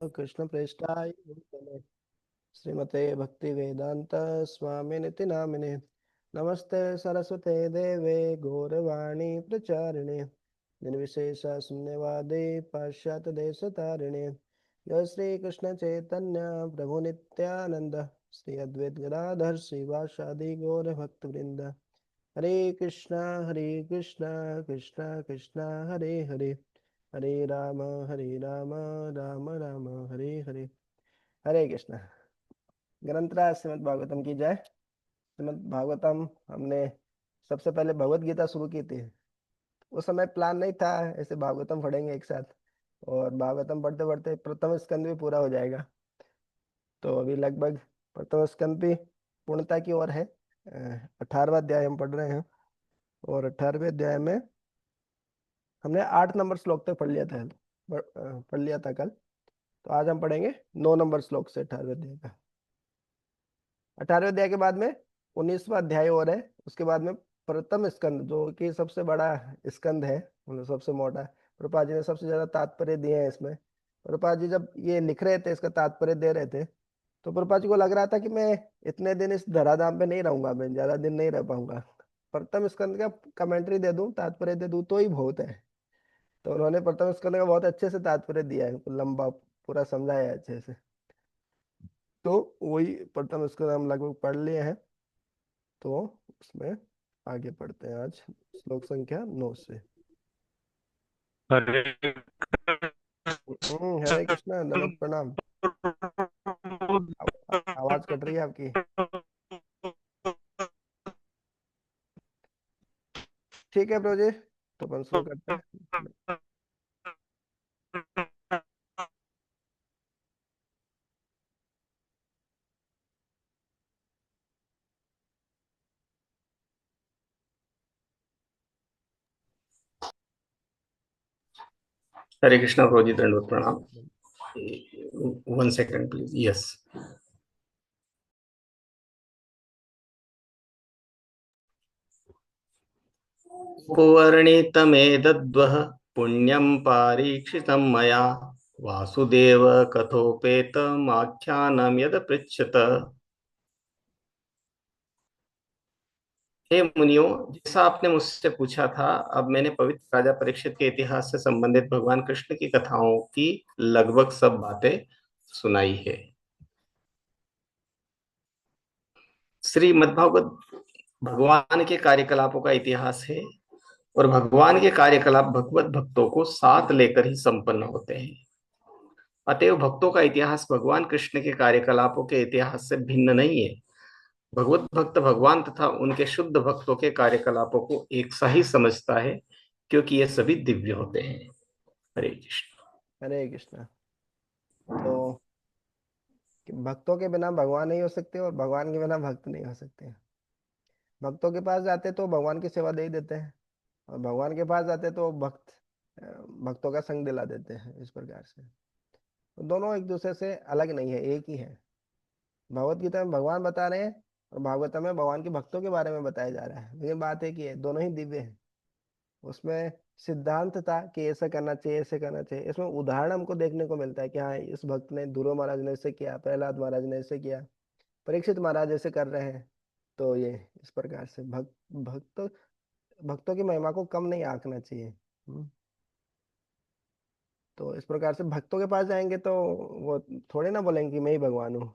कृष्ण प्रेष्ठाय भूतले श्रीमते भक्ति वेदांत स्वामिनिति नामिने नमस्ते सरस्वते देवे गौरवाणी प्रचारिणे निर्विशेष शून्यवादे पाश्चात्य देश तारिणे जय श्री कृष्ण चैतन्य प्रभु नित्यानंद श्री अद्वैत गदाधर श्रीवासादि गौर भक्त वृंद हरे कृष्णा कृष्णा कृष्णा हरे हरे हरे राम राम राम हरे हरे। हरे कृष्णा। ग्रंथराज श्रीमद् भागवतम की जय। श्रीमद् भागवतम हमने सबसे पहले भगवत गीता शुरू की थी। उस समय प्लान नहीं था ऐसे भागवतम पढ़ेंगे एक साथ, और भागवतम पढ़ते पढ़ते प्रथम स्कंद भी पूरा हो जाएगा। तो अभी लगभग प्रथम स्कंद भी पूर्णता की ओर है। 18वां अध्याय हम पढ़ रहे हैं, और 18वें अध्याय में हमने 8 नंबर श्लोक तक पढ़ लिया था। पढ़ लिया था कल। तो आज हम पढ़ेंगे 9 नंबर श्लोक से 18वें अध्याय का। 18वें अध्याय के बाद में 19वां अध्याय और है। उसके बाद में प्रथम स्कंद, जो कि सबसे बड़ा स्कंद है, मतलब सबसे मोटा। प्रभुपाद जी ने सबसे ज्यादा तात्पर्य दिए हैं इसमें। प्रभुपाद जी जब ये लिख रहे थे, इसका तात्पर्य दे रहे थे, तो प्रभुपाद जी को लग रहा था कि मैं इतने दिन इस धराधाम पे नहीं रहूंगा, मैं ज्यादा दिन नहीं रह पाऊंगा। प्रथम स्कंद का कमेंट्री दे दूं, तात्पर्य दे दूं तो ही बहुत है। तो उन्होंने प्रथम स्कंद का बहुत अच्छे से तात्पर्य दिया है, लंबा पूरा समझाया है अच्छे से। तो वही प्रथम स्कंद हम लगभग पढ़ लिए हैं। तो उसमें आगे पढ़ते हैं आज श्लोक संख्या 9 से। हरे हरे कृष्णा, दंडवत प्रणाम। आवाज कट रही है आपकी। ठीक है प्रभु जी, तो अपन शुरू करते हैं। हरे कृष्णा प्रोजी दंडवत प्रणाम। 1 सेकंड प्लीज। यस। उपवर्णितमेतद्वः पुण्यं पारीक्षितं मया वासुदेव कथोपेतमाख्यानं यद पृच्छत। हे मुनियों, जैसा आपने मुझसे पूछा था, अब मैंने पवित्र राजा परीक्षित के इतिहास से संबंधित भगवान कृष्ण की कथाओं की लगभग सब बातें सुनाई है। श्रीमद्भागवत भगवान के कार्यकलापों का इतिहास है, और भगवान के कार्यकलाप भगवत भक्तों को साथ लेकर ही संपन्न होते हैं। अतएव भक्तों का इतिहास भगवान कृष्ण के कार्यकलापों के इतिहास से भिन्न नहीं है। भगवत भक्त भगवान तथा उनके शुद्ध भक्तों के कार्यकलापों को एक सा ही समझता है, क्योंकि ये सभी दिव्य होते हैं। हरे कृष्ण। हरे कृष्णा। तो कि भक्तों के बिना भगवान नहीं हो सकते, और भगवान के बिना भक्त नहीं हो सकते। भक्तों के पास जाते तो भगवान की सेवा दे ही देते हैं, और भगवान के पास जाते तो भक्त भक्तों का संग दिला देते हैं। इस प्रकार से तो दोनों एक दूसरे से अलग नहीं है, एक ही है। भगवत गीता में भगवान बता रहे हैं, और भागवत में भगवान के भक्तों के बारे में बताया जा रहा है, लेकिन बात एक ही है, दोनों ही दिव्य है। उसमें सिद्धांत था कि ऐसा करना चाहिए, ऐसे करना चाहिए। इसमें उदाहरण हमको देखने को मिलता है कि हाँ, इस भक्त ने, ध्रुव महाराज ने ऐसे किया, प्रहलाद महाराज ने ऐसे किया, परीक्षित महाराज ऐसे कर रहे हैं। तो ये इस प्रकार से भक्तों की महिमा को कम नहीं आंकना चाहिए। तो इस प्रकार से भक्तों के पास जाएंगे तो वो थोड़े ना बोलेंगे कि मैं ही भगवान हूँ।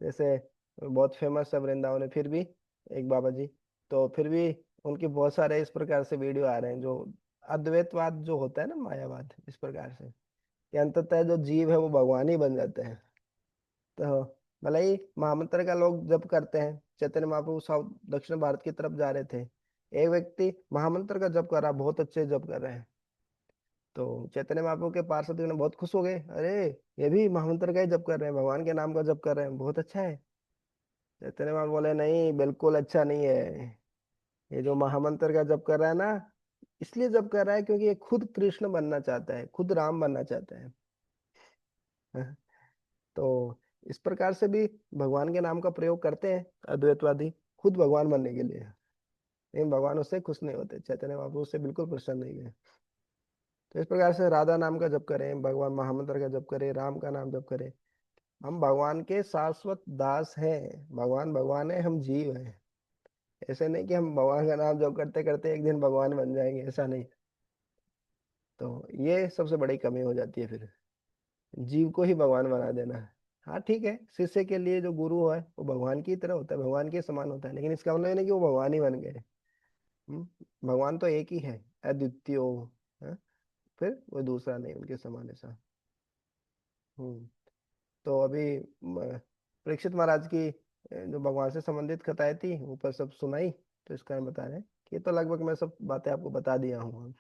जैसे बहुत फेमस है वृंदावन में, फिर भी एक बाबा जी, तो फिर भी उनके बहुत सारे इस प्रकार से वीडियो आ रहे हैं, जो अद्वैतवाद जो होता है ना, मायावाद, इस प्रकार से कि अंततः जो जीव है वो भगवान ही बन जाते हैं। तो भले ही महामंत्र का लोग जप करते हैं, चैतन्य महाप्रभु साउथ दक्षिण भारत की तरफ जा रहे थे, एक व्यक्ति महामंत्र का जप कर रहा, बहुत अच्छे जप कर रहे हैं। तो चैतन्य महाप्रभु के पार्षद ने बहुत खुश हो गए, अरे ये भी महामंत्र का ही जप कर रहे हैं, भगवान के नाम का जप कर रहे हैं, बहुत अच्छा है। चैतन्य महाप्रभु बोले, नहीं, बिल्कुल अच्छा नहीं है। ये जो महामंत्र का जप कर रहा है ना, इसलिए जप कर रहा है क्योंकि ये खुद कृष्ण बनना चाहता है, खुद राम बनना चाहता है। हाँ, तो इस प्रकार से भी भगवान के नाम का प्रयोग करते हैं अद्वैतवादी, खुद भगवान बनने के लिए। लेकिन भगवान उससे खुश नहीं होते, चैतन्य महाप्रभु उससे बिल्कुल प्रसन्न नहीं है। तो इस प्रकार से राधा नाम का जप करें, भगवान महामंत्र का जप करें, राम का नाम जप करें, हम भगवान के शाश्वत दास हैं। भगवान भगवान है, हम जीव हैं। ऐसे नहीं कि हम भगवान का नाम जप करते करते एक दिन भगवान बन जाएंगे, ऐसा नहीं। तो ये सबसे बड़ी कमी हो जाती है फिर, जीव को ही भगवान बना देना। हाँ ठीक है, शिष्य के लिए जो गुरु है वो भगवान की तरह होता है, भगवान के समान होता है, लेकिन इसका मतलब ये नहीं कि वो भगवान ही बन गए। भगवान तो एक ही है, अद्वितीय हो, है? फिर वो दूसरा नहीं, उनके समान ऐसा। हम्म तो अभी परीक्षित महाराज की जो भगवान से संबंधित कथाएं थी ऊपर सब सुनाई, तो इसका हम बता रहे हैं कि ये तो लगभग मैं सब बातें आपको बता दिया हूँ।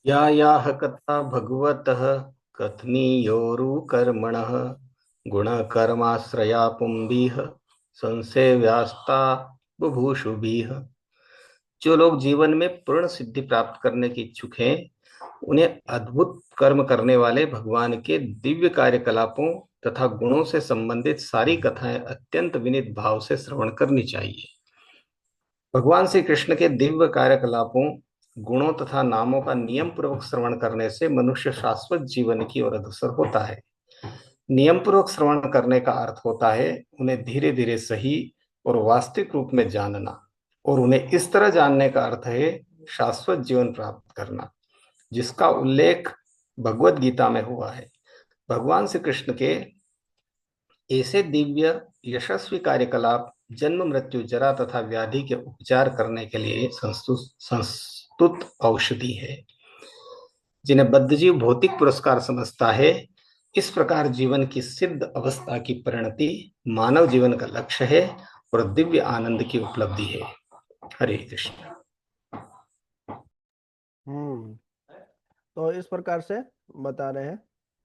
या याः कथा भगवतः कथनीयोरुकर्मणः गुणकर्माश्रया पुंभिः संसेव्यास्ता बुभूषुभिः। जो लोग जीवन में पूर्ण सिद्धि प्राप्त करने के इच्छुक हैं, उन्हें अद्भुत कर्म करने वाले भगवान के दिव्य कार्यकलापों तथा गुणों से संबंधित सारी कथाएं अत्यंत विनीत भाव से श्रवण करनी चाहिए। भगवान श्री कृष्ण के दिव्य कार्यकलापों, गुणों तथा नामों का नियम पूर्वक श्रवण करने से मनुष्य शाश्वत जीवन की ओर अग्रसर होता है। नियम पूर्वक श्रवण करने का अर्थ होता है उन्हें धीरे धीरे सही और वास्तविक रूप में जानना, और उन्हें इस तरह जानने का अर्थ है शाश्वत जीवन प्राप्त करना, जिसका उल्लेख भगवत गीता में हुआ है। भगवान श्री कृष्ण के ऐसे दिव्य यशस्वी कार्यकलाप जन्म मृत्यु जरा तथा व्याधि के उपचार करने के लिए संस्तुत औषधि है, जिन्हें बद्धजीव भौतिक पुरस्कार समझता है। इस प्रकार जीवन की सिद्ध अवस्था की परिणति मानव जीवन का लक्ष्य है और दिव्य आनंद की उपलब्धि है। हरे कृष्ण। हम्म तो इस प्रकार से बता रहे हैं,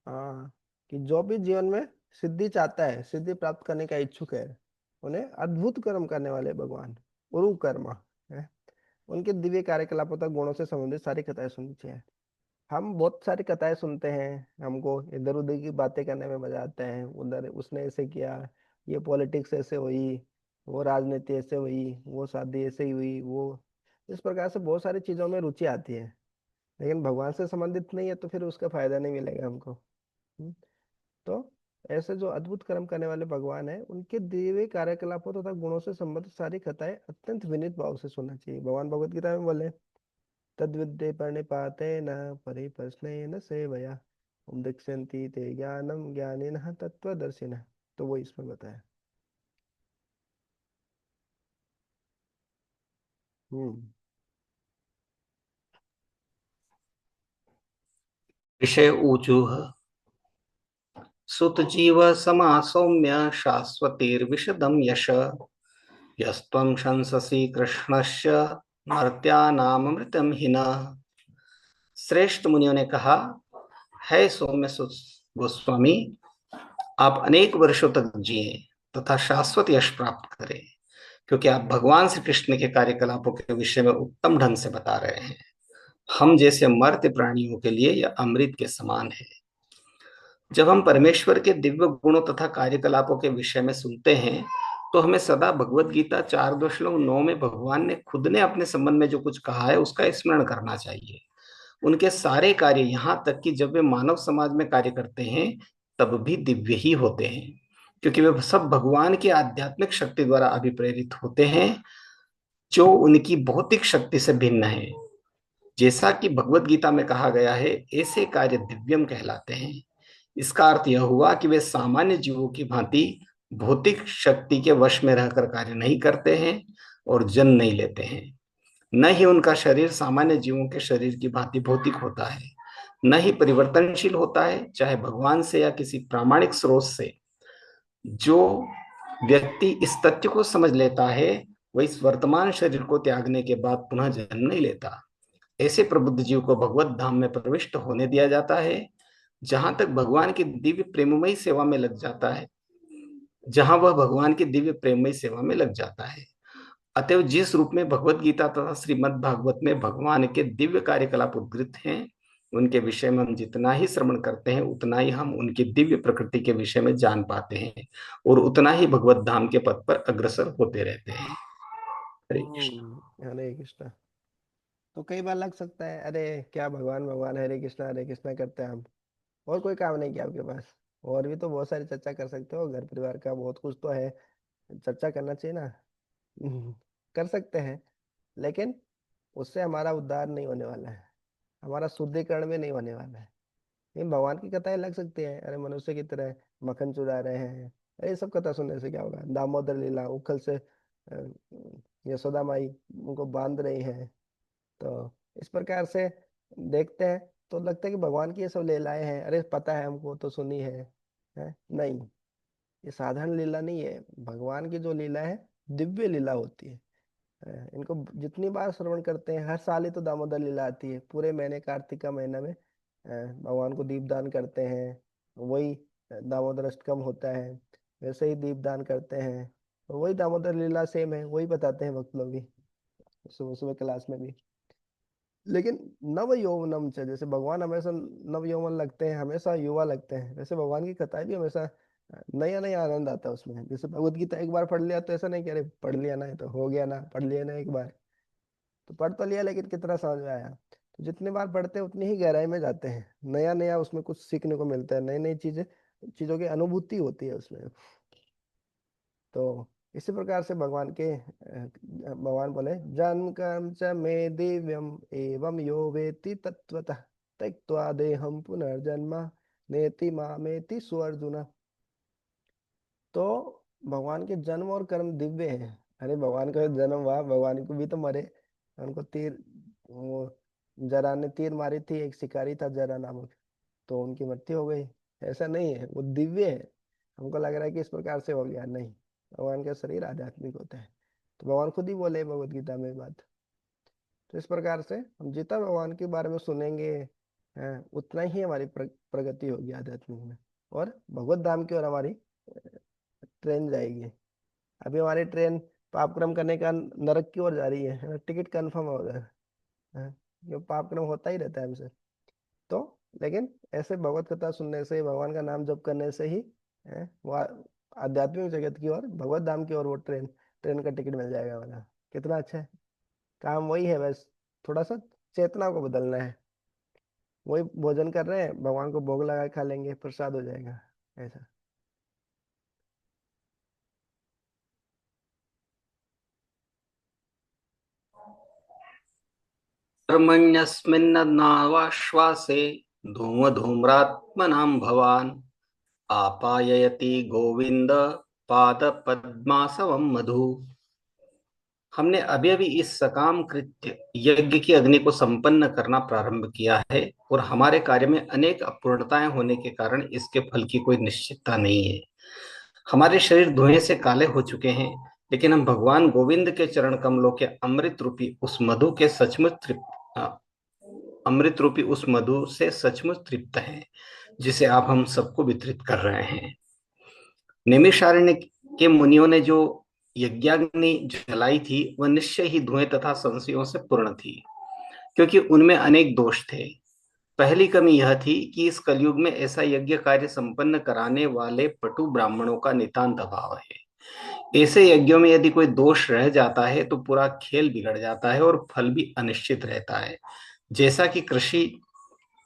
हाँ, कि जो भी जीवन में सिद्धि चाहता है, सिद्धि प्राप्त करने का इच्छुक है, उन्हें अद्भुत कर्म करने वाले भगवान गुरु कर्मा है, उनके दिव्य कार्यकलापों तक गुणों से संबंधित सारी कथाएं सुननी चाहिए। हम बहुत सारी कथाएं सुनते हैं, हमको इधर उधर की बातें करने में मजा आता है, उधर उसने ऐसे किया, ये पॉलिटिक्स ऐसे हुई, वो राजनीति ऐसे हुई, वो शादी ऐसे ही हुई, वो इस प्रकार से बहुत सारी चीजों में रुचि आती है, लेकिन भगवान से संबंधित नहीं है तो फिर उसका फायदा नहीं मिलेगा हमको। हम्म, तो ऐसे जो अद्भुत कर्म करने वाले भगवान है, उनके दिव्य कार्यकलापों तथा गुणों से संबंधित सारी कथाएं अत्यंत विनीत भाव से सुनना चाहिए। भगवान भगवत गीता में बोले, तद्विद्ये प्रणिपातेन परिप्रश्नेन सेवया उपदिश्यन्ति ते ज्ञानम ज्ञानिनः तत्त्वदर्शिनः। तो वो इसमें बताया। हम्म ऋषय ऊचुः सुत जीव समा सौम्य शाश्वतीर्विशदम यश यस्त्वं शंससि कृष्णस्य मर्त्यानामृतम हिना। श्रेष्ठ मुनियों ने कहा, है सौम्य गोस्वामी, आप अनेक वर्षों तक जिए तथा शाश्वत यश प्राप्त करें, क्योंकि आप भगवान श्री कृष्ण के कार्यकलापों के विषय में उत्तम ढंग से बता रहे हैं। हम जैसे मर्त्य प्राणियों के लिए यह अमृत के समान है। जब हम परमेश्वर के दिव्य गुणों तथा कार्यकलापों के विषय में सुनते हैं, तो हमें सदा भगवत गीता 4:9 में भगवान ने खुद ने अपने संबंध में जो कुछ कहा है उसका स्मरण करना चाहिए। उनके सारे कार्य, यहाँ तक कि जब वे मानव समाज में कार्य करते हैं तब भी दिव्य ही होते हैं, क्योंकि वे सब भगवान की आध्यात्मिक शक्ति द्वारा अभिप्रेरित होते हैं, जो उनकी भौतिक शक्ति से भिन्न है। जैसा कि भगवत गीता में कहा गया है, ऐसे कार्य दिव्यम कहलाते हैं। इसका अर्थ यह हुआ कि वे सामान्य जीवों की भांति भौतिक शक्ति के वश में रहकर कार्य नहीं करते हैं और जन्म नहीं लेते हैं। न ही उनका शरीर सामान्य जीवों के शरीर की भांति भौतिक होता है, न ही परिवर्तनशील होता है, चाहे भगवान से या किसी प्रामाणिक स्रोत से। जो व्यक्ति इस तथ्य को समझ लेता है, वह इस वर्तमान शरीर को त्यागने के बाद पुनः जन्म नहीं लेता। ऐसे प्रबुद्ध जीव को भगवत धाम में प्रविष्ट होने दिया जाता है, जहां तक भगवान की दिव्य प्रेममयी सेवा में लग जाता है, जहां वह भगवान की दिव्य प्रेममयी सेवा में लग जाता है। अतएव जिस रूप में भगवत गीता तथा श्रीमद् भागवत में भगवान के दिव्य कार्यकलाप उद्धृत हैं, उनके विषय में हम जितना ही श्रवण करते हैं उतना ही हम उनकी दिव्य प्रकृति के विषय में जान पाते हैं और उतना ही भगवत धाम के पथ पर अग्रसर होते रहते हैं। हरे कृष्ण। हरे कृष्णा। तो कई बार लग सकता है अरे क्या भगवान भगवान हरे कृष्णा करते हैं हम, और कोई काम नहीं किया आपके पास? और भी तो बहुत सारी चर्चा कर सकते हो, घर परिवार का बहुत कुछ तो है, चर्चा करना चाहिए ना। कर सकते हैं, लेकिन उससे हमारा उद्धार नहीं होने वाला है, हमारा शुद्धिकरण में नहीं होने वाला है। ये भगवान की कथाएं लग सकती है, अरे मनुष्य की तरह मक्खन चुरा रहे हैं, अरे ये सब कथा सुनने से क्या होगा? दामोदर लीला, उखल से यशोदा माई उनको बांध रही है, तो इस प्रकार से देखते हैं तो लगता है कि भगवान की ये सब लीलाएं हैं, अरे पता है हमको तो सुनी है? नहीं, ये साधारण लीला नहीं है। भगवान की जो लीला है दिव्य लीला होती है। इनको जितनी बार श्रवण करते हैं, हर साल ही तो दामोदर लीला आती है, पूरे महीने कार्तिक का महीना में भगवान को दीपदान करते हैं, वही दामोदर अष्टकम होता है, वैसे ही दीपदान करते हैं, और वही दामोदर लीला सेम है, वही बताते हैं भक्त लोग भी सुबह सुबह क्लास में भी। लेकिन नव यौवनम से, जैसे भगवान हमेशा नव यौवन लगते हैं, हमेशा युवा लगते हैं, वैसे भगवान की कथाएं भी हमेशा नया नया आनंद आता है उसमें। जैसे भगवत गीता एक बार पढ़ लिया तो ऐसा नहीं कि अरे पढ़ लिया ना, ये तो हो गया ना, पढ़ लिया ना एक बार, तो पढ़ तो लिया लेकिन कितना समझ में आया? तो जितनी बार पढ़ते हैं उतनी ही गहराई में जाते हैं, नया नया उसमें कुछ सीखने को मिलता है, नई नई चीजें, चीजों की अनुभूति होती है उसमें। तो इसी प्रकार से भगवान बोले जन्म कर्म च मे दिव्यम एवं यो वेति तत्वतः त्यक्त्वा देहम पुनर्जन्म नेति मामेति सुअर्जुन। तो भगवान के जन्म और कर्म दिव्य हैं। अरे भगवान का जन्म हुआ, भगवान को भी तो मरे, उनको तीर, वो जरा ने तीर मारी थी, एक शिकारी था जरा नामक, तो उनकी मृत्यु हो गई। ऐसा नहीं है, वो दिव्य है। हमको लग रहा है कि इस प्रकार से हो गया, नहीं, भगवान का शरीर आध्यात्मिक होता है। तो भगवान खुद ही बोले भगवत गीता में ये बात। तो इस प्रकार से हम जितना भगवान के बारे में सुनेंगे, उतना ही हमारी प्रगति होगी आध्यात्मिक में, और भगवत धाम की ओर हमारी ट्रेन जाएगी। अभी हमारी ट्रेन पाप कर्म करने का नरक की ओर जा रही है, टिकट कंफर्म हो गया है, ये पाप कर्म होता ही रहता है हमसे। तो लेकिन ऐसे भगवत कथा सुनने से, भगवान का नाम जप करने से ही वो आध्यात्मिक जगत की ओर, भगवत धाम की ओर वो ट्रेन ट्रेन का टिकट मिल जाएगा हमारा। कितना अच्छा है। काम वही है बस, थोड़ा सा चेतना को बदलना है। वही भोजन कर रहे हैं, भगवान को भोग लगा के खा लेंगे, प्रसाद हो जाएगा, ऐसा। कर्मण्यस्मिन्ननावाश्वासे धूमधूम्रात्मनां भवान् आपाययति गोविंद पाद पद्मासवम मधु। हमने अभी अभी इस सकाम कृत्य यज्ञ की अग्नि को संपन्न करना प्रारंभ किया है, और हमारे कार्य में अनेक अपूर्णताएं होने के कारण इसके फल की कोई निश्चितता नहीं है। हमारे शरीर धुएं से काले हो चुके हैं, लेकिन हम भगवान गोविंद के चरण कमलों के अमृत रूपी उस मधु के सचमुच अमृत रूपी उस मधु से सचमुच तृप्त हैं, जिसे आप हम सबको वितरित कर रहे हैं। नैमिषारण्य के मुनियों ने जो यज्ञाग्नि जलाई थी वह निश्चय ही धुएं तथा संशयों से पूर्ण थी, क्योंकि उनमें अनेक दोष थे। पहली कमी यह थी कि इस कलयुग में ऐसा यज्ञ कार्य संपन्न कराने वाले पटु ब्राह्मणों का नितांत अभाव है। ऐसे यज्ञों में यदि कोई दोष रह जाता है तो पूरा खेल बिगड़ जाता है और फल भी अनिश्चित रहता है, जैसा कि कृषि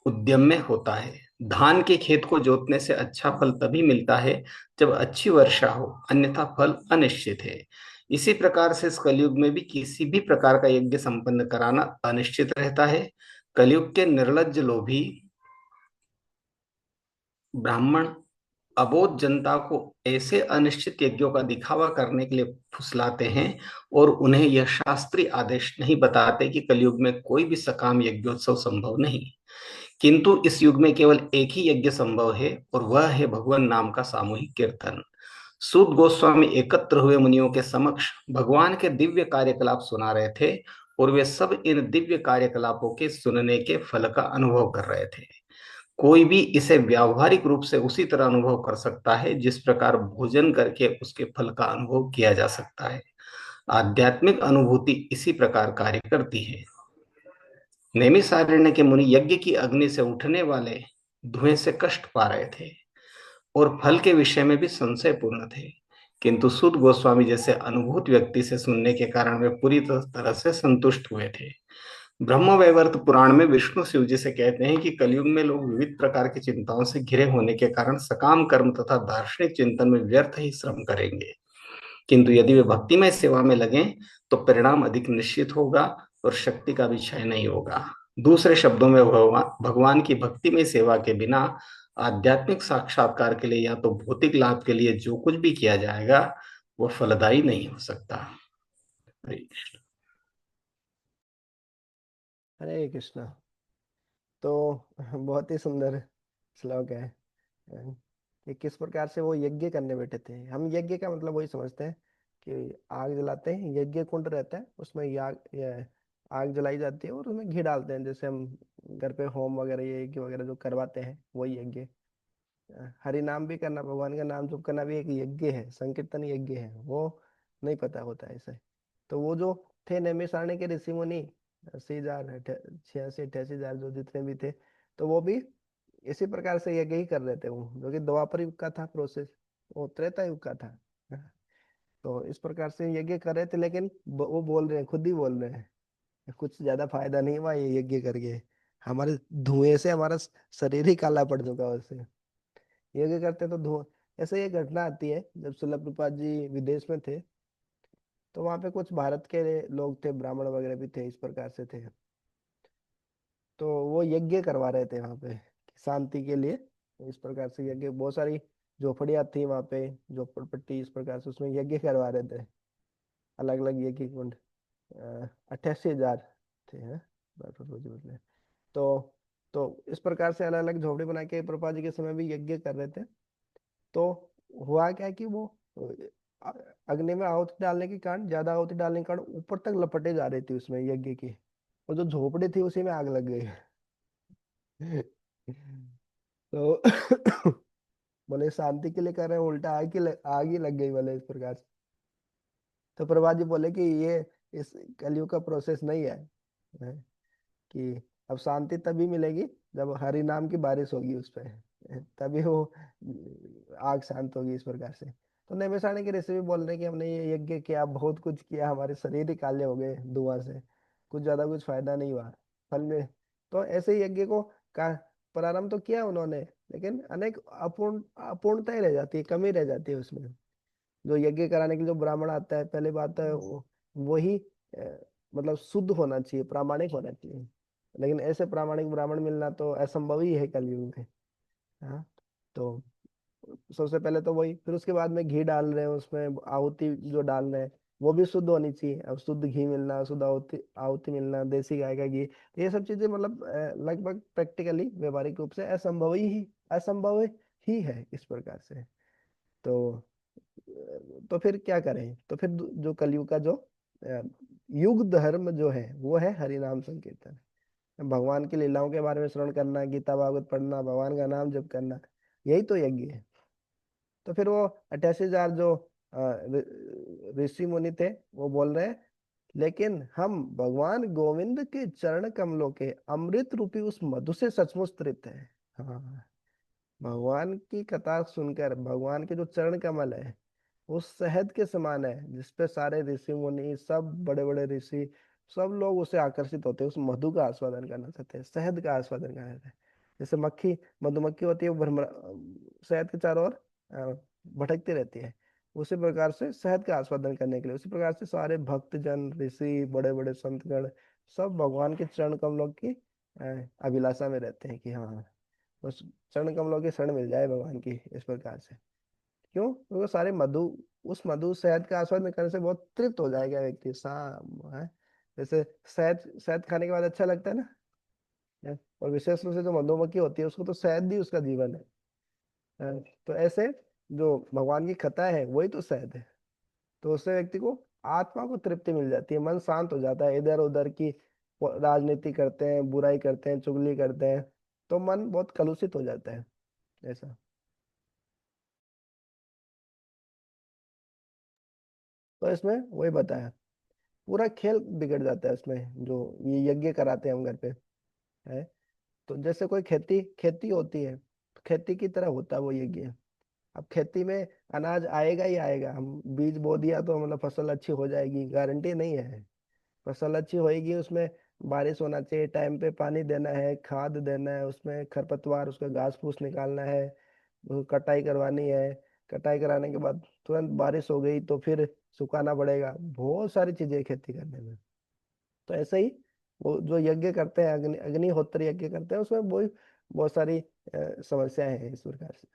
उद्यम में होता है। धान के खेत को जोतने से अच्छा फल तभी मिलता है जब अच्छी वर्षा हो, अन्यथा फल अनिश्चित है। इसी प्रकार से इस कलयुग में भी किसी भी प्रकार का यज्ञ संपन्न कराना अनिश्चित रहता है। कलयुग के निर्लज्ज लोभी ब्राह्मण अबोध जनता को ऐसे अनिश्चित यज्ञों का दिखावा करने के लिए फुसलाते हैं, और उन्हें यह शास्त्रीय आदेश नहीं बताते कि कलयुग में कोई भी सकाम यज्ञोत्सव संभव नहीं, किंतु इस युग में केवल एक ही यज्ञ संभव है, और वह है भगवान नाम का सामूहिक कीर्तन। सूत गोस्वामी एकत्र हुए मुनियों के समक्ष भगवान के दिव्य कार्यकलाप सुना रहे थे, और वे सब इन दिव्य कार्यकलापों के सुनने के फल का अनुभव कर रहे थे। कोई भी इसे व्यावहारिक रूप से उसी तरह अनुभव कर सकता है जिस प्रकार भोजन करके उसके फल का अनुभव किया जा सकता है। आध्यात्मिक अनुभूति इसी प्रकार कार्य करती है। नैमिषारण्य के मुनि यज्ञ की अग्नि से उठने वाले धुएं से कष्ट पा रहे थे, और फल के विषय में भी संशय पूर्ण थे, किंतु सुद गोस्वामी जैसे अनुभूत व्यक्ति से सुनने के कारण वे पूरी तरह से संतुष्ट हुए थे। ब्रह्म वैवर्त पुराण में विष्णु शिव जी से कहते हैं कि कलयुग में लोग विविध प्रकार की चिंताओं से घिरे होने के कारण सकाम कर्म तथा दार्शनिक चिंतन में व्यर्थ ही श्रम करेंगे, किंतु यदि वे भक्तिमय सेवा में लगे तो परिणाम अधिक निश्चित होगा और शक्ति का भी क्षय नहीं होगा। दूसरे शब्दों में भगवान भगवान की भक्तिमय सेवा के बिना आध्यात्मिक साक्षात्कार के लिए या तो भौतिक लाभ के लिए जो कुछ भी किया जाएगा वह फलदायी नहीं हो सकता। हरे कृष्ण। हरे कृष्णा। तो बहुत ही सुंदर श्लोक है कि किस प्रकार से वो यज्ञ करने बैठे थे। हम यज्ञ का मतलब वही समझते हैं कि आग जलाते हैं, यज्ञ कुंड रहता है, उसमें आग जलाई जाती है और उसमें घी डालते हैं, जैसे हम घर पे होम वगैरह ये यज्ञ वगैरह जो करवाते हैं वही यज्ञ। हरि नाम भी करना, भगवान का नाम जप करना भी एक यज्ञ है, संकीर्तन यज्ञ है, वो नहीं पता होता है ऐसे। तो वो जो थे नैमिषारण्य के ऋषि मुनि 80,000 86,000 जो जितने भी थे, तो वो भी इसी प्रकार से यज्ञ ही कर रहे थे, वो जो कि द्वापर युग का था प्रोसेस, वो त्रेता युग का था। तो इस प्रकार से यज्ञ कर रहे थे, लेकिन वो बोल रहे हैं, खुद ही बोल रहे हैं, कुछ ज्यादा फायदा नहीं हुआ ये यज्ञ करके, हमारे धुएं से हमारा शरीर ही काला पड़ चुका है उससे। यज्ञ करते तो धुआं। ऐसे ये घटना आती है जब शिला प्रभुपाद जी विदेश में थे, तो वहां पे कुछ भारत के लोग थे, ब्राह्मण वगैरह भी थे, इस प्रकार से थे। तो वो यज्ञ करवा रहे थे वहां पे शांति के लिए। इस प्रकार से यज्ञ, बहुत सारी झोपड़ियां थी वहां पे, झोपड़पट्टी, इस प्रकार से उसमें यज्ञ करवा रहे थे, अलग अलग यज्ञ कुंड। 88,000 थे, हैं, रोज बदले। तो तो इस प्रकार से अलग अलग झोपड़ी बना के प्रभुपाद जी के समय भी यज्ञ कर रहे थे। तो हुआ क्या कि वो अ, अग्नि में आहुति डालने के कारण, ज्यादा आहुति डालने के कारण ऊपर तक लपटे जा रही थी उसमें यज्ञ की, और जो झोपड़ी थी उसी में आग लग गई। तो बोले शांति के लिए कर रहे हैं, उल्टा आग ही लग गई बोले, इस प्रकार से। तो प्रभा जी बोले कि ये इस कलयुग का प्रोसेस नहीं है, हैं, कि अब शांति तभी मिलेगी जब हरि नाम की बारिश होगी उस पे, तभी वो आग शांत होगी, इस प्रकार से। तो नैमिषारण्य के ऋषि भी बोल रहे हैं कि हमने ये यज्ञ किया, बहुत कुछ किया, हमारे शरीर ही काले हो गए धुआं से, कुछ ज्यादा कुछ फायदा नहीं हुआ फल में। तो ऐसे ही यज्ञ को का प्रारंभ तो किया उन्होंने, लेकिन अनेक अपूर्णताएं रह जाती है, कमी रह जाती है उसमें। जो यज्ञ कराने के लिए जो ब्राह्मण आता है, पहले बात है वही मतलब शुद्ध होना चाहिए, प्रामाणिक होना चाहिए, लेकिन ऐसे प्रामाणिक ब्राह्मण मिलना तो असंभव ही है कलयुग में। हाँ। तो सबसे पहले तो वही, फिर उसके बाद में घी डाल रहे हैं उसमें, आहुति जो डाल रहे हैं वो भी शुद्ध होनी चाहिए। अब शुद्ध घी मिलना, शुद्ध आहुति आहुति मिलना, देसी गाय का घी, तो ये सब चीजें मतलब लगभग प्रैक्टिकली व्यवहारिक रूप से असंभव ही है, इस प्रकार से। तो तो फिर क्या करें, तो फिर जो कलयुग का जो अ, युग धर्म जो है वो है हरि नाम संकीर्तन, भगवान की लीलाओं के बारे में श्रवण करना, गीता भागवत पढ़ना, भगवान का नाम जप करना, यही तो यज्ञ है। तो फिर वो 88,000 जो ऋषि मुनि थे, वो बोल रहे हैं, लेकिन हम भगवान गोविंद के चरण कमलों के अमृत रूपी उस मधु से सचमुच तृप्त है। हाँ, भगवान की कथा सुनकर, भगवान के जो चरण कमल है वो शहद के समान है, जिसपे सारे ऋषि मुनि, सब बड़े बड़े ऋषि, सब लोग उसे आकर्षित होते हैं, उस मधु का आस्वादन करना चाहते हैं, शहद का आस्वादन करना चाहते हैं। जैसे मक्खी, मधुमक्खी होती है, वो भ्रमण शहद के चारों ओर भटकती रहती है, उसी प्रकार से शहद का आस्वादन करने के लिए, उसी प्रकार से सारे भक्त जन, ऋषि, बड़े बड़े संतगण, सब भगवान के चरण कमलों की अभिलाषा में रहते हैं कि हाँ, उस चरण कमलों की शरण मिल जाए भगवान की, इस प्रकार से। क्यों? क्योंकि सारे मधु, उस मधु शहद का आस्वादन करने से बहुत तृप्त हो जाएगा व्यक्ति, शाम है। जैसे शहद शहद खाने के बाद अच्छा लगता है ना, है? और विशेष रूप से जो मधुमक्खी होती है, उसको तो शहद ही उसका जीवन है? तो ऐसे जो भगवान की कथा है वही तो शहद है। तो उससे व्यक्ति को आत्मा को तृप्ति मिल जाती है, मन शांत हो जाता है, इधर उधर की राजनीति करते हैं, बुराई करते हैं, चुगली करते हैं, तो मन बहुत कलुषित हो जाता है, ऐसा। तो इसमें वही बताया, पूरा खेल बिगड़ जाता है इसमें, जो ये यज्ञ कराते हैं हम घर पे, है। तो जैसे कोई खेती खेती होती है, तो खेती की तरह होता है वो यज्ञ। अब खेती में अनाज आएगा ही आएगा, हम बीज बो दिया तो मतलब फसल अच्छी हो जाएगी, गारंटी नहीं है। फसल अच्छी होएगी, उसमें बारिश होना चाहिए, टाइम पे पानी देना है, खाद देना है, उसमें खरपतवार उसका घास फूस निकालना है, कटाई करवानी है। कटाई कराने के बाद तुरंत बारिश हो गई तो फिर सुखाना पड़ेगा, बहुत सारी चीजें हैं खेती करने में। तो ऐसे ही वो जो यज्ञ करते हैं, अग्निहोत्र यज्ञ करते हैं, उसमें वही बहुत सारी समस्याएं हैं इस प्रकार से।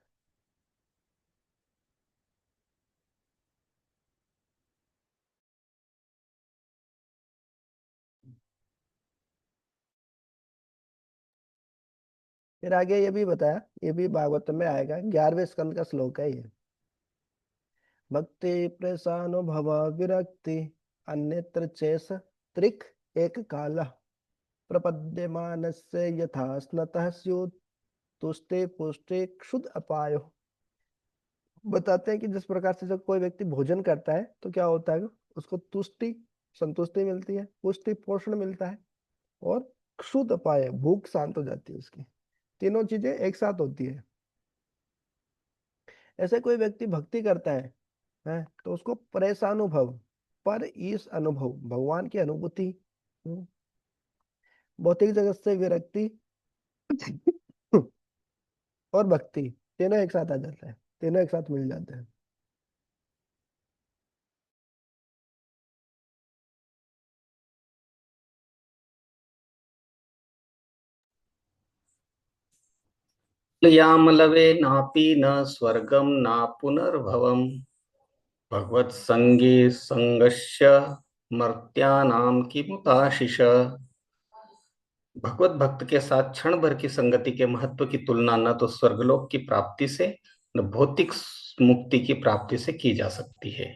फिर आगे ये भी बताया, ये भी भागवत में आएगा, 11वें स्कंद का श्लोक है ये। भक्ति प्रसानुभव विरक्ति अन्यत्र चेस त्रिक एक काल प्रपद्यमानस्य यथा स्नतः स्युत् तुष्टे पुष्टे क्षुद अपायो। बताते हैं कि जिस प्रकार से जब कोई व्यक्ति भोजन करता है तो क्या होता है, उसको तुष्टि संतुष्टि मिलती है, पुष्टि पोषण मिलता है, और क्षुद अपाय भूख शांत हो जाती है उसकी। तीनों चीजें एक साथ होती है। ऐसे कोई व्यक्ति भक्ति करता है तो उसको परेशानुभव, पर इस अनुभव भगवान की अनुभूति, हम्म, भौतिक जगत से विरक्ति और भक्ति, तीनों एक साथ आ जाता है, तीनों एक साथ मिल जाते हैं। यामलवे नापि न स्वर्गम ना पुनर्भवम भगवत संगे संगस्य मर्त्यानाम किमुताशिष। भगवत भक्त के साथ क्षण भर की संगति के महत्व की तुलना न तो स्वर्गलोक की प्राप्ति से न भौतिक मुक्ति की प्राप्ति से की जा सकती है।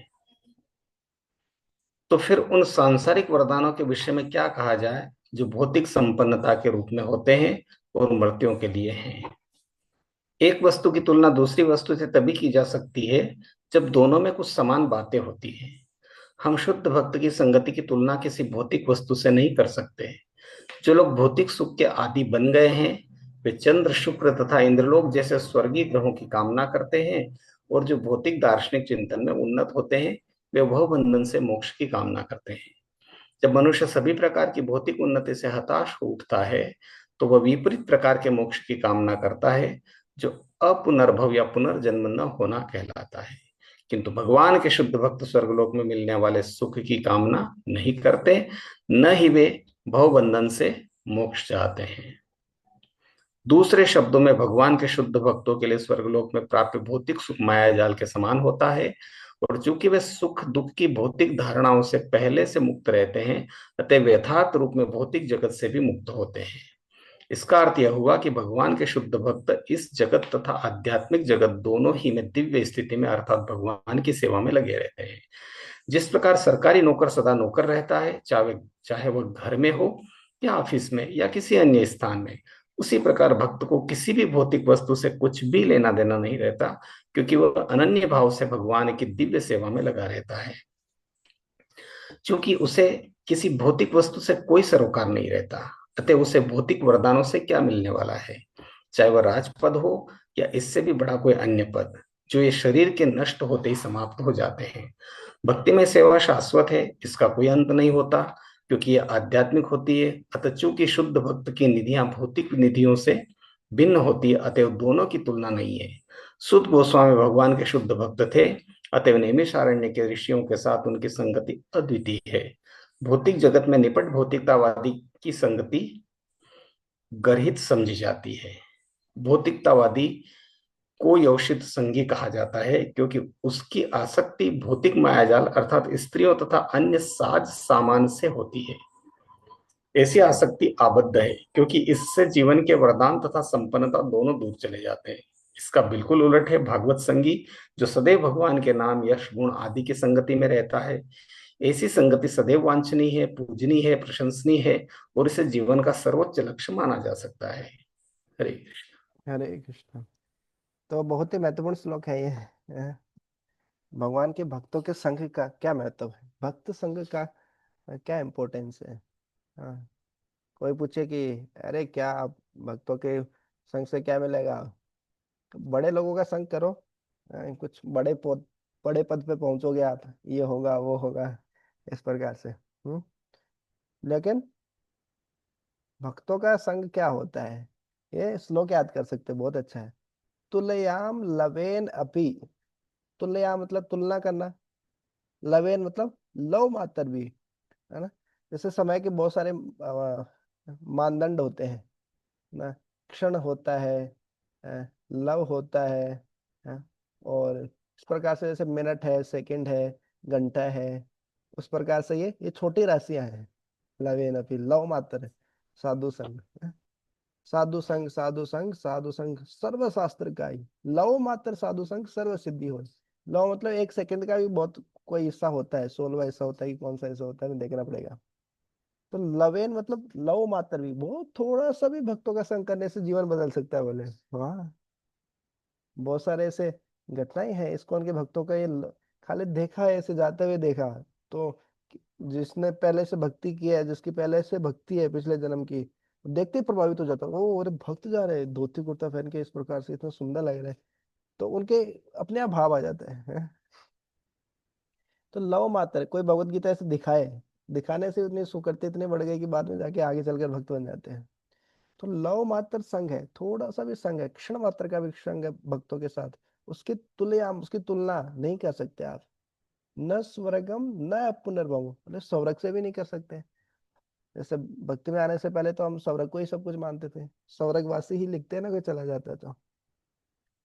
तो फिर उन सांसारिक वरदानों के विषय में क्या कहा जाए जो भौतिक संपन्नता के रूप में होते हैं और मृत्युओं के लिए हैं। एक वस्तु की तुलना दूसरी वस्तु से तभी की जा सकती है जब दोनों में कुछ समान बातें होती हैं। हम शुद्ध भक्त की संगति की तुलना किसी भौतिक वस्तु से नहीं कर सकते। जो लोग भौतिक सुख के आदी बन गए हैं वे चंद्र शुक्र तथा इंद्रलोक जैसे स्वर्गीय ग्रहों की कामना करते हैं, और जो भौतिक दार्शनिक चिंतन में उन्नत होते हैं वे भवबंधन से मोक्ष की कामना करते हैं। जब मनुष्य सभी प्रकार की भौतिक उन्नति से हताश हो उठता है तो वह विपरीत प्रकार के मोक्ष की कामना करता है जो अपुनर्भव या पुनर्जन्म न होना कहलाता है। किंतु भगवान के शुद्ध भक्त स्वर्गलोक में मिलने वाले सुख की कामना नहीं करते, न ही वे भवबंधन से मोक्ष चाहते हैं। दूसरे शब्दों में भगवान के शुद्ध भक्तों के लिए स्वर्गलोक में प्राप्त भौतिक सुख माया जाल के समान होता है, और चूंकि वे सुख दुख की भौतिक धारणाओं से पहले से मुक्त रहते हैं अतः वे यथार्थ रूप में भौतिक जगत से भी मुक्त होते हैं। इसका अर्थ यह हुआ कि भगवान के शुद्ध भक्त इस जगत तथा आध्यात्मिक जगत दोनों ही में दिव्य स्थिति में अर्थात भगवान की सेवा में लगे रहते हैं। जिस प्रकार सरकारी नौकर सदा नौकर रहता है, चाहे वह घर में हो या ऑफिस में या किसी अन्य स्थान में, उसी प्रकार भक्त को किसी भी भौतिक वस्तु से कुछ भी लेना देना नहीं रहता, क्योंकि वह अनन्य भाव से भगवान की दिव्य सेवा में लगा रहता है। क्योंकि उसे किसी भौतिक वस्तु से कोई सरोकार नहीं रहता, अतः उसे भौतिक वरदानों से क्या मिलने वाला है, चाहे वह राजपद हो या इससे भी बड़ा कोई अन्य पद, जो ये शरीर के नष्ट होते ही समाप्त हो जाते हैं। भक्ति में सेवा शाश्वत है, इसका कोई अंत नहीं होता, क्योंकि ये आध्यात्मिक होती है। अतः चूंकि शुद्ध भक्त की निधियां भौतिक निधियों से भिन्न होती है, अतः दोनों की तुलना नहीं है। सुत गोस्वामी भगवान के शुद्ध भक्त थे, अतएव नैमिषारण्य के ऋषियों के साथ उनकी संगति अद्वितीय है। भौतिक जगत में निपट भौतिकतावादी की संगति गर्हित समझी जाती है। भौतिकतावादी को योषित संगी कहा जाता है, क्योंकि उसकी आसक्ति भौतिक मायाजाल अर्थात स्त्रियों तथा अन्य साज सामान से होती है। ऐसी आसक्ति आबद्ध है, क्योंकि इससे जीवन के वरदान तथा संपन्नता दोनों दूर चले जाते हैं। इसका बिल्कुल उलट है भागवत संगी, जो सदैव भगवान के नाम यश गुण आदि की संगति में रहता है। ऐसी संगति सदैव वांछनीय है, पूजनीय है, प्रशंसनीय है, और इसे जीवन का सर्वोच्च लक्ष्य माना जा सकता है। हरे कृष्ण। हरे कृष्ण। तो बहुत ही महत्वपूर्ण श्लोक है ये। भगवान के भक्तों के संघ का क्या महत्व है, भक्त संघ का क्या इम्पोर्टेंस है। हाँ, कोई पूछे कि अरे क्या आप भक्तों के संग से क्या मिलेगा, तो बड़े लोगों का संग करो, कुछ बड़े पद पे पहुंचोगे आप, ये होगा वो होगा, इस प्रकार से। लेकिन भक्तों का संग क्या होता है, ये श्लोक याद कर सकते हैं, बहुत अच्छा है। तुलयाम लवेन अपि, तुलया मतलब तुलना करना, लवेन मतलब लव मात्र भी, है ना। जैसे समय के बहुत सारे मानदंड होते हैं ना, क्षण होता है, लव होता है, और इस प्रकार से जैसे मिनट है, सेकंड है, घंटा है, उस प्रकार से ये छोटी राशियां हैं। लवेन अपि लव मात्र है। साधु संग, साधु संग साधु संग साधु संग सर्व शास्त्र का ही, लव मात्र साधु संग सर्व सिद्धि हो। लव मतलब एक सेकंड का भी बहुत कोई हिस्सा होता है, 16वां हिस्सा होता है कि कौन सा हिस्सा होता है, हमें देखना पड़ेगा। तो लवेन मतलब लव मात्र भी, बहुत थोड़ा सा भी भक्तों का संग करने से जीवन बदल सकता है, बोले। वाह, बहुत सारे ऐसे घटनाएं हैं इस्कॉन के भक्तों का, खाली देखा है ऐसे जाते हुए देखा। तो जिसने पहले से भक्ति की है, जिसकी पहले से भक्ति है पिछले जन्म की, देखते ही प्रभावित हो जाता है, ओ अरे भक्त जा रहे हैं धोती कुर्ता पहन के, इस प्रकार से इतना सुंदर लग रहा है, तो उनके अपने आप भाव आ जाते हैं। तो लव मात्र है, कोई भगवत गीता ऐसे दिखाए, दिखाने से उतनी सुकृति इतनी बढ़ गई कि बाद में जाके आगे चलकर भक्त बन जाते हैं। तो लव मात्र संग है, थोड़ा सा भी संग है, क्षण मात्र का भी संग है भक्तों के साथ, उसकी तुलना, उसकी तुलना नहीं कर सकते आप। न स्वर्गम न पुनर्भव, मतलब स्वर्ग से भी नहीं कर सकते। जैसे भक्ति में आने से पहले तो हम स्वर्ग को ही सब कुछ मानते थे, स्वर्गवासी ही लिखते हैं ना, कोई चला जाता है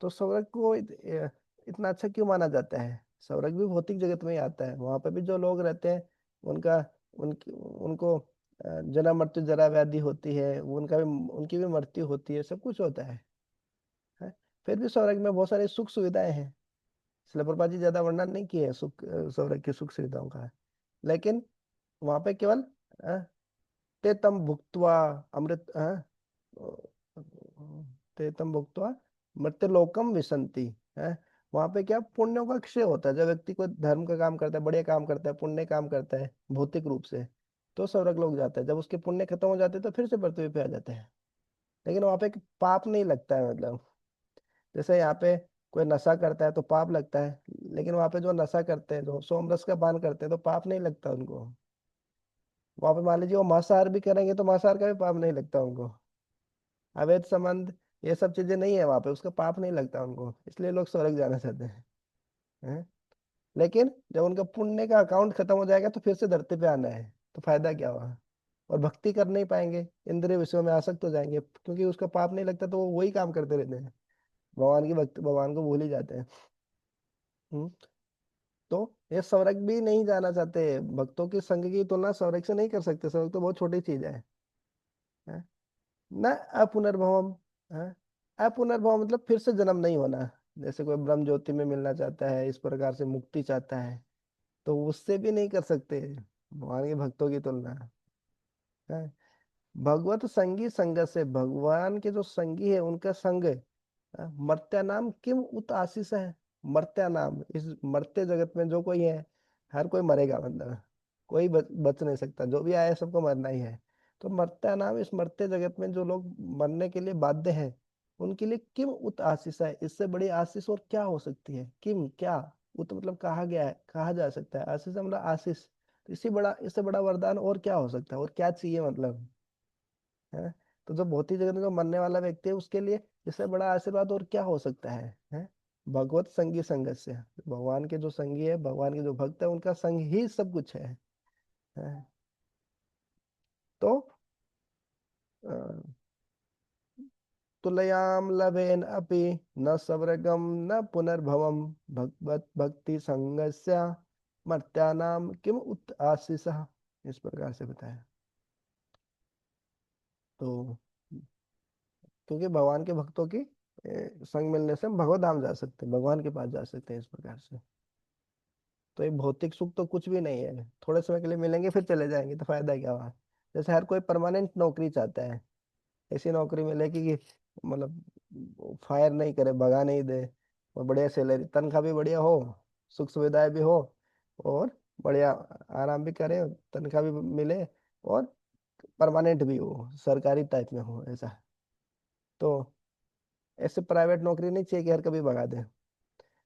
तो स्वर्ग को इतना अच्छा क्यों माना जाता है। स्वर्ग भी भौतिक जगत में ही आता है, वहां पर भी जो लोग रहते हैं उनका, उनको जन्म मृत्यु जरा व्याधि होती है, उनका भी, उनकी भी मृत्यु होती है, सब कुछ होता है? फिर भी स्वर्ग में बहुत सारी सुख सुविधाएं हैं। इसलिए प्रभुपाद जी ज्यादा वर्णन नहीं किए हैं स्वर्ग की सुख सुविधाओं का। लेकिन वहां पे केवल अ, ते तम भुक्त्वा अमृत, ते तम भुक्त्वा मृत्युलोकम विशंति है। वहां पे क्या पुण्यों का क्षय होता है, जब व्यक्ति कोई धर्म का काम करता है, बढ़िया काम करता है, पुण्य काम करता है भौतिक रूप से, तो स्वर्ग लोग जाता है। जब उसके पुण्य खत्म हो जाते हैं तो फिर से पृथ्वी पे आ जाते हैं। लेकिन वहां पे पाप नहीं लगता है, मतलब जैसे यहाँ पे कोई नशा करता है तो पाप लगता है, लेकिन वहां पे जो नशा करते हैं, जो सोमरस का पान करते हैं, तो पाप नहीं लगता उनको। वहां पे मान लीजिए वो मांसाहार भी करेंगे तो मांसाहार का भी पाप नहीं लगता उनको। अवैध संबंध, ये सब चीजें नहीं है वहां पे, उसका पाप नहीं लगता उनको, इसलिए लोग स्वर्ग जाना चाहते हैं? लेकिन जब उनका पुण्य का अकाउंट खत्म हो जाएगा तो फिर से धरती पे आना है, तो फायदा क्या हुआ। और भक्ति कर नहीं पाएंगे, इंद्रिय विषयों में आसक्त हो जाएंगे, क्योंकि उसका पाप नहीं लगता, तो वो वही काम करते रहते हैं, भगवान की भक्ति, भगवान को भूल ही जाते हैं। हम्म, तो ये स्वर्ग भी नहीं जाना चाहते, भक्तों की संग की तुलना स्वर्ग से नहीं कर सकते, स्वर्ग तो बहुत छोटी चीज है? न अपुनर्भवम है। अपुनर्भव मतलब फिर से जन्म नहीं होना। जैसे कोई ब्रह्म ज्योति में मिलना चाहता है, इस प्रकार से मुक्ति चाहता है, तो उससे भी नहीं कर सकते भगवान के भक्तों की तुलना है। भगवत संगी संगत से, भगवान के जो संगी है उनका संग, मर्त्या नाम किम उत आशीष है। मर्त्या नाम, इस मर्त्य जगत में जो कोई है, हर कोई मरेगा, मतलब कोई बच नहीं सकता, जो भी आया सबको मरना ही है। तो मर्त्या नाम, इस मर्त्य जगत में जो लोग मरने के लिए बाध्य हैं, उनके लिए किम उत आशीष है, इससे बड़ी आशीष और क्या हो सकती है। किम क्या, उत मतलब कहा गया है, कहा जा सकता है, आशीष मतलब आशीष, तो इससे बड़ा वरदान और क्या हो सकता है, और क्या चाहिए, मतलब है। तो जो भौतिक जगत में जो मरने वाला व्यक्ति है, उसके लिए इससे बड़ा आशीर्वाद और क्या हो सकता है? भगवत संगी संगत से, भगवान के जो संगी है, भगवान के जो भक्त है, उनका संग ही सब कुछ है? तो अ, तुलयाम लभेन अपि न स्वर्गम न पुनर्भवम भगवत भक्ति संगस्या मर्त्यानाम किम उत आशीष, इस प्रकार से बताया। तो क्योंकि भगवान के भक्तों की संग मिलने से हम भगवत धाम जा सकते हैं, भगवान के पास जा सकते हैं, इस प्रकार से। तो ये भौतिक सुख तो कुछ भी नहीं है, थोड़े समय के लिए मिलेंगे फिर चले जाएंगे, तो फायदा क्या हुआ। जैसे हर कोई परमानेंट नौकरी चाहता है, ऐसी नौकरी मिले कि मतलब फायर नहीं करे, भगा नहीं दे, और बढ़िया सैलरी, तनख्वाह भी बढ़िया हो, सुख सुविधाएं भी हो, और बढ़िया आराम भी करे, तनख्वाह भी मिले, और परमानेंट भी हो, सरकारी टाइप में हो ऐसा। तो ऐसे प्राइवेट नौकरी नहीं चाहिए कि हर कभी भगा दे।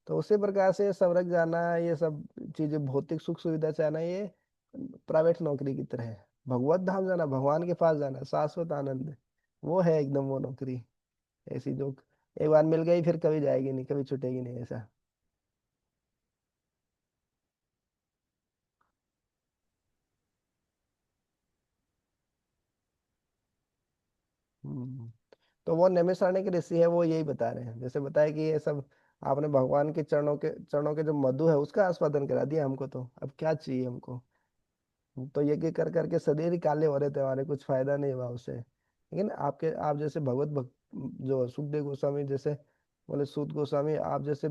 तो उसी प्रकार से स्वर्ग जाना, ये सब चीजें, भौतिक सुख सुविधा चाहना, ये प्राइवेट नौकरी की तरह है। भगवत धाम जाना, भगवान के पास जाना, शाश्वत आनंद, वो है एकदम वो नौकरी, ऐसी जो एक बार मिल गई फिर कभी जाएगी नहीं, कभी छूटेगी नहीं, ऐसा। हम्म। तो वो नैमिषारण्य के ऋषि है, वो यही बता रहे हैं, जैसे बताया कि ये सब आपने भगवान के चरणों के जो मधु है उसका आस्वादन करा दिया हमको, तो अब क्या चाहिए हमको। तो यज्ञ कर करके शरीर ही काले हो रहे थे हमारे, कुछ फायदा नहीं हुआ उससे। लेकिन आप जैसे भगवत भक्त, जो सुखदेव गोस्वामी जैसे बोले, सूत गोस्वामी, आप जैसे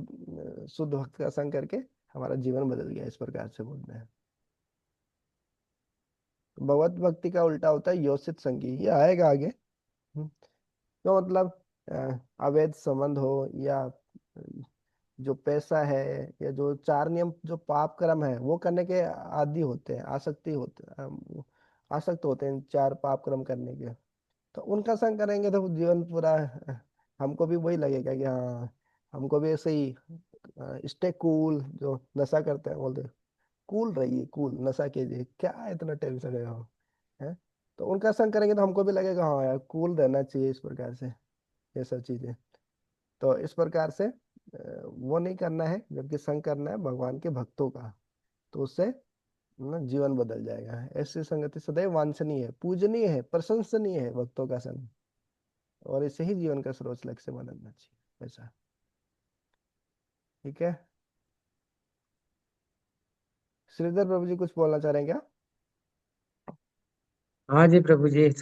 शुद्ध भक्त का संग करके हमारा जीवन बदल गया, इस प्रकार से बोलते हैं। भगवत भक्ति का उल्टा होता है योषित संगी, ये आएगा आगे। तो मतलब अवैध संबंध हो, या जो पैसा है, या जो चार नियम, जो पाप कर्म है वो करने के आदी होते हैं, आसक्त होते हैं चार पाप कर्म करने के। तो उनका संग करेंगे तो जीवन पूरा हमको भी वही लगेगा कि हाँ, हमको भी ऐसे ही स्टे कूल, जो नशा करते हैं बोलते, कूल रहिए, कूल, नशा कीजिए, क्या इतना टेंशन है हो, है। तो उनका संग करेंगे तो हमको भी लगेगा हाँ यार, कूल रहना चाहिए, इस प्रकार से, ये सब चीजें। तो इस प्रकार से वो नहीं करना है, जबकि संग करना है भगवान के भक्तों का। तो उससे ना जीवन बदल जाएगा। ऐसी संगति सदैव वांछनीय है, पूजनीय है, प्रशंसनीय है भक्तों का संग, और इसे ही जीवन का सर्वोच्च लक्ष्य मानना चाहिए, ऐसा। ठीक है। श्रीधर प्रभु जी कुछ बोलना चाह रहे हैं क्या? हाँ जी प्रभु जी, थोड़ा